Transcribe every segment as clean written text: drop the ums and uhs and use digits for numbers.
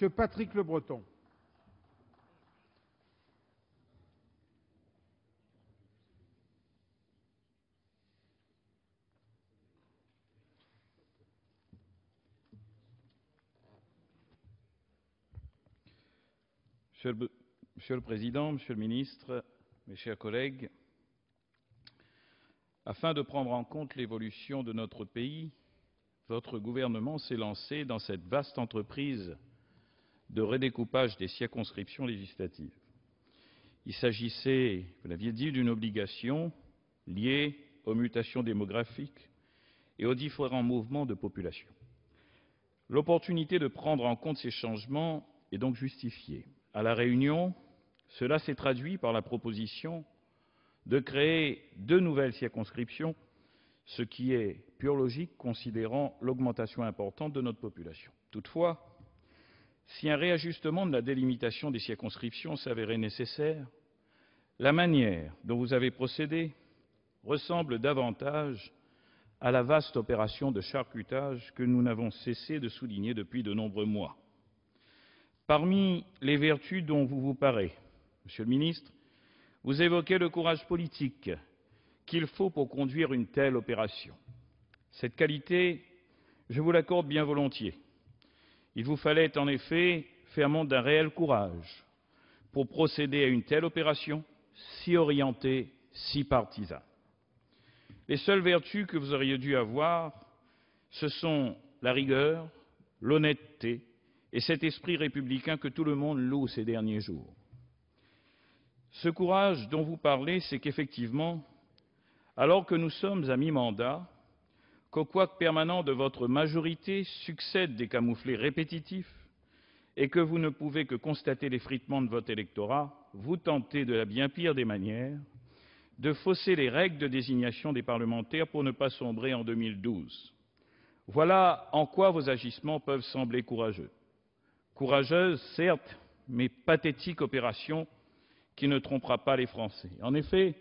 M. Patrick Le Breton. Monsieur le Président, Monsieur le Ministre, mes chers collègues, afin de prendre en compte l'évolution de notre pays, votre gouvernement s'est lancé dans cette vaste entreprise de redécoupage des circonscriptions législatives. Il s'agissait, vous l'aviez dit, d'une obligation liée aux mutations démographiques et aux différents mouvements de population. L'opportunité de prendre en compte ces changements est donc justifiée. À La Réunion, cela s'est traduit par la proposition de créer 2 nouvelles circonscriptions, ce qui est pure logique considérant l'augmentation importante de notre population. Toutefois, si un réajustement de la délimitation des circonscriptions s'avérait nécessaire, la manière dont vous avez procédé ressemble davantage à la vaste opération de charcutage que nous n'avons cessé de souligner depuis de nombreux mois. Parmi les vertus dont vous vous parez, Monsieur le Ministre, vous évoquez le courage politique qu'il faut pour conduire une telle opération. Cette qualité, je vous l'accorde bien volontiers. Il vous fallait en effet faire montre d'un réel courage pour procéder à une telle opération, si orientée, si partisane. Les seules vertus que vous auriez dû avoir, ce sont la rigueur, l'honnêteté et cet esprit républicain que tout le monde loue ces derniers jours. Ce courage dont vous parlez, c'est qu'effectivement, alors que nous sommes à mi-mandat, qu'au couac permanent de votre majorité succèdent des camouflets répétitifs et que vous ne pouvez que constater l'effritement de votre électorat, vous tentez de la bien pire des manières de fausser les règles de désignation des parlementaires pour ne pas sombrer en 2012. Voilà en quoi vos agissements peuvent sembler courageux. Courageuse, certes, mais pathétique opération qui ne trompera pas les Français. En effet,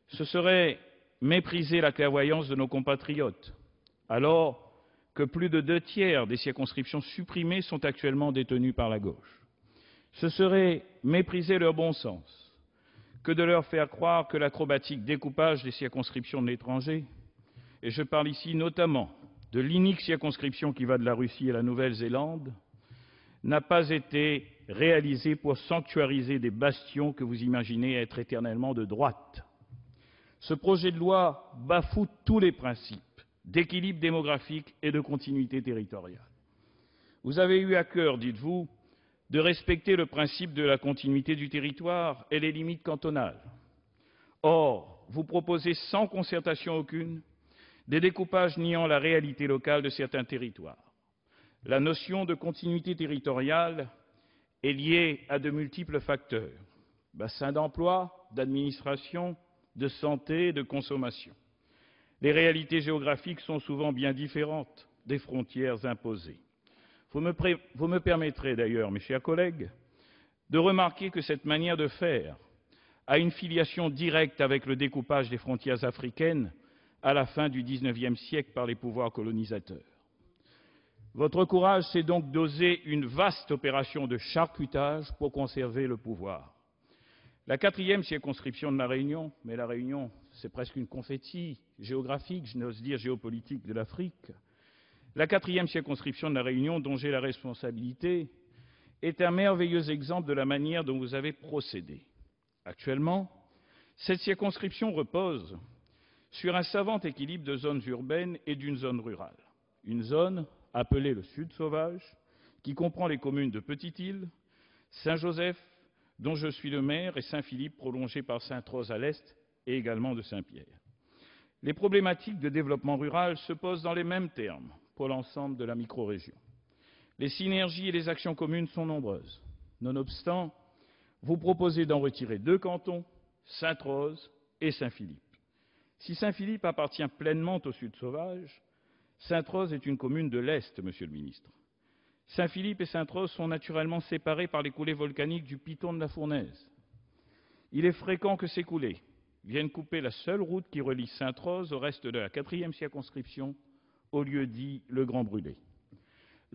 ce serait mépriser la clairvoyance de nos compatriotes, alors que plus de 2/3 des circonscriptions supprimées sont actuellement détenues par la gauche. Ce serait mépriser leur bon sens que de leur faire croire que l'acrobatique découpage des circonscriptions de l'étranger, et je parle ici notamment de l'inique circonscription qui va de la Russie à la Nouvelle-Zélande, n'a pas été réalisé pour sanctuariser des bastions que vous imaginez être éternellement de droite. Ce projet de loi bafoue tous les principes d'équilibre démographique et de continuité territoriale. Vous avez eu à cœur, dites-vous, de respecter le principe de la continuité du territoire et les limites cantonales. Or, vous proposez sans concertation aucune des découpages niant la réalité locale de certains territoires. La notion de continuité territoriale est liée à de multiples facteurs: bassin d'emploi, d'administration, de santé, de consommation. Les réalités géographiques sont souvent bien différentes des frontières imposées. Vous me permettrez d'ailleurs, mes chers collègues, de remarquer que cette manière de faire a une filiation directe avec le découpage des frontières africaines à la fin du XIXe siècle par les pouvoirs colonisateurs. Votre courage, c'est donc d'oser une vaste opération de charcutage pour conserver le pouvoir. La 4e circonscription de La Réunion, mais La Réunion, c'est presque une confetti géographique, je n'ose dire géopolitique de l'Afrique. La 4e circonscription de La Réunion, dont j'ai la responsabilité, est un merveilleux exemple de la manière dont vous avez procédé. Actuellement, cette circonscription repose sur un savant équilibre de zones urbaines et d'une zone rurale. Une zone appelée le Sud Sauvage, qui comprend les communes de Petite-Île, Saint-Joseph, dont je suis le maire, et Saint-Philippe, prolongé par Sainte-Rose à l'est, et également de Saint-Pierre. Les problématiques de développement rural se posent dans les mêmes termes pour l'ensemble de la micro-région. Les synergies et les actions communes sont nombreuses. Nonobstant, vous proposez d'en retirer 2 cantons, Sainte-Rose et Saint-Philippe. Si Saint-Philippe appartient pleinement au Sud Sauvage, Sainte-Rose est une commune de l'Est, Monsieur le Ministre. Saint-Philippe et Sainte-Rose sont naturellement séparés par les coulées volcaniques du Piton de la Fournaise. Il est fréquent que ces coulées viennent couper la seule route qui relie Sainte-Rose au reste de la 4e circonscription, au lieu dit le Grand Brûlé.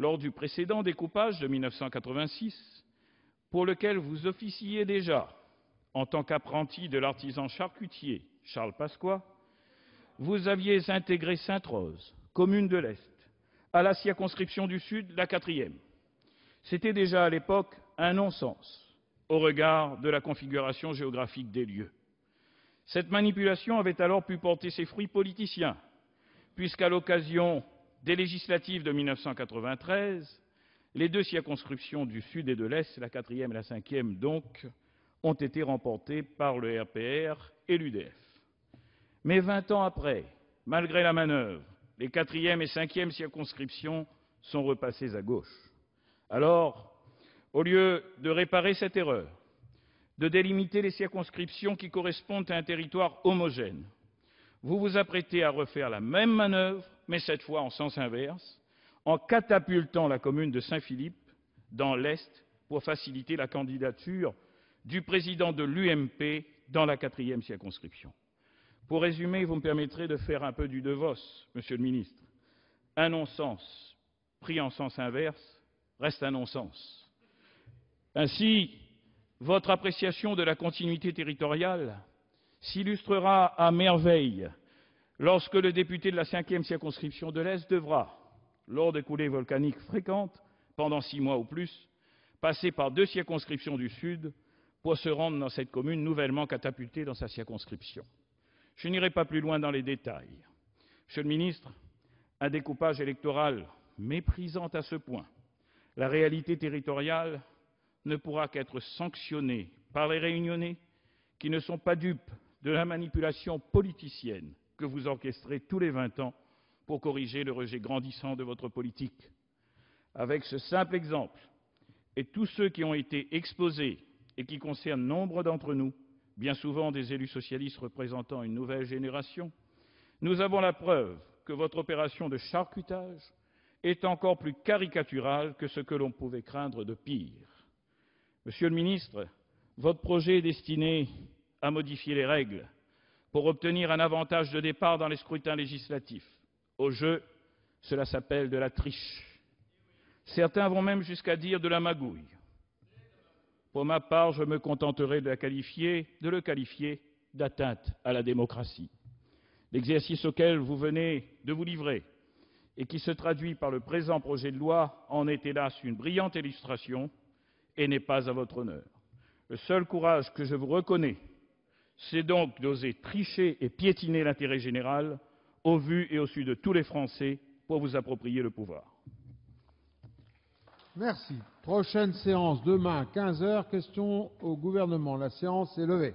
lors du précédent découpage de 1986, pour lequel vous officiez déjà en tant qu'apprenti de l'artisan charcutier Charles Pasqua, vous aviez intégré Sainte-Rose, commune de l'Est, à la circonscription du Sud, la 4e. C'était déjà à l'époque un non-sens au regard de la configuration géographique des lieux. Cette manipulation avait alors pu porter ses fruits politiciens, puisqu'à l'occasion des législatives de 1993, les 2 circonscriptions du Sud et de l'Est, la 4e et la 5e donc, ont été remportées par le RPR et l'UDF. Mais 20 ans après, malgré la manœuvre, les 4e et 5e circonscriptions sont repassées à gauche. Alors, au lieu de réparer cette erreur, de délimiter les circonscriptions qui correspondent à un territoire homogène, vous vous apprêtez à refaire la même manœuvre, mais cette fois en sens inverse, en catapultant la commune de Saint-Philippe dans l'Est pour faciliter la candidature du président de l'UMP dans la 4e circonscription. Pour résumer, vous me permettrez de faire un peu du De Vos, Monsieur le ministre. Un non-sens pris en sens inverse reste un non-sens. Ainsi, votre appréciation de la continuité territoriale s'illustrera à merveille lorsque le député de la 5e circonscription de l'Est devra, lors de coulées volcaniques fréquentes, pendant 6 mois ou plus, passer par 2 circonscriptions du Sud pour se rendre dans cette commune nouvellement catapultée dans sa circonscription. Je n'irai pas plus loin dans les détails. Monsieur le ministre, un découpage électoral méprisant à ce point la réalité territoriale ne pourra qu'être sanctionné par les Réunionnais qui ne sont pas dupes de la manipulation politicienne que vous orchestrez tous les 20 ans pour corriger le rejet grandissant de votre politique. Avec ce simple exemple, et tous ceux qui ont été exposés et qui concernent nombre d'entre nous, bien souvent des élus socialistes représentant une nouvelle génération, nous avons la preuve que votre opération de charcutage est encore plus caricaturale que ce que l'on pouvait craindre de pire. Monsieur le ministre, votre projet est destiné à modifier les règles pour obtenir un avantage de départ dans les scrutins législatifs. Au jeu, cela s'appelle de la triche. Certains vont même jusqu'à dire de la magouille. Pour ma part, je me contenterai de le qualifier d'atteinte à la démocratie. L'exercice auquel vous venez de vous livrer et qui se traduit par le présent projet de loi en est hélas une brillante illustration et n'est pas à votre honneur. Le seul courage que je vous reconnais, c'est donc d'oser tricher et piétiner l'intérêt général au vu et au su de tous les Français pour vous approprier le pouvoir. Merci. Prochaine séance demain, 15 h. Questions au gouvernement. La séance est levée.